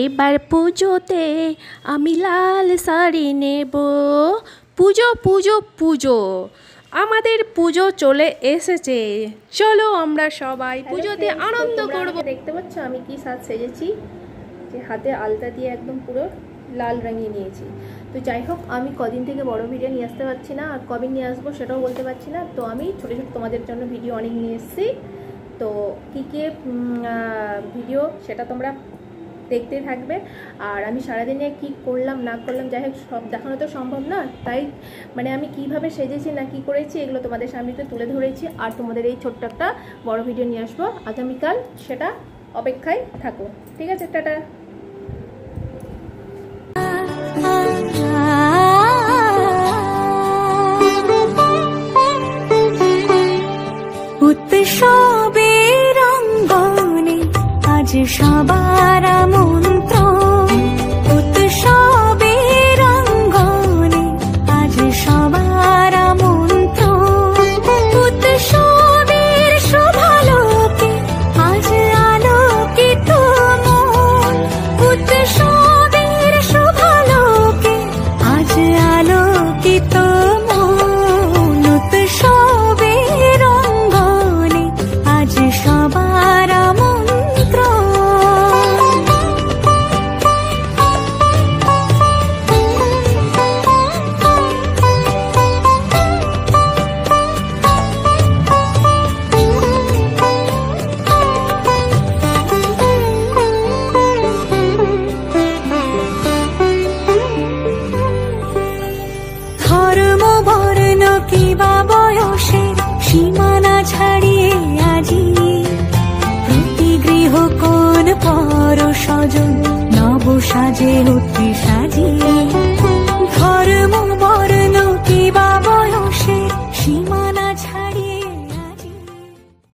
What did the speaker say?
এবার পুজোতে আমি লাল শাড়ি নেব। পুজো পুজো পুজো, আমাদের পুজো চলে এসেছে। চলো আমরা সবাই পুজোতে আনন্দ করব। দেখতে পাচ্ছ আমি কি সাজ সেজেছি, যে হাতে আলতা দিয়ে একদম পুরো লাল রাঙিয়ে নিয়েছি। তো যাই হোক, আমি কদিন থেকে বড় ভিডিও নিয়ে আসতে পারছি না, আর কবে নিয়ে আসবো সেটাও বলতে পারছি না। তো আমি ছোটো ছোটো তোমাদের জন্য ভিডিও অনেক নিয়ে এসেছি। তো কী কী ভিডিও সেটা তোমরা দেখতে থাকবে। আর আমি সারাদিনে কি করলাম না করলাম, যাই হোক সব দেখানো তো সম্ভব না, তাই মানে আমি কিভাবে সেজেছি না কি করেছি এগুলো তোমাদের সামনে তুলে ধরেছি। আর তোমাদের এই ছোট্ট একটা বড় ভিডিও নিয়ে আসবো আগামীকাল, সেটা অপেক্ষায় থাকো। ঠিক আছে, টাটা। উৎসবের অঙ্গনে আজ সবার আমন্ত্রণ। উৎসবের অঙ্গনে আজ সবার আমন্ত্রণ। উৎসবের শোভালোকে আজ আলোকিত মন। উৎসবের শোভালোকে আজ আলোকিত মন। উৎসবের অঙ্গনে আজ সবার আমন্ত্রণ। ধর্ম বর্ণ কিবা বয়সের সীমানা ছাড়িয়ে আজি প্রতি গৃহ কোন পর স্বজন নব সাজে উঠে সাজিয়ে। ধর্ম বর্ণ কিবা বয়সের সীমানা ছাড়িয়ে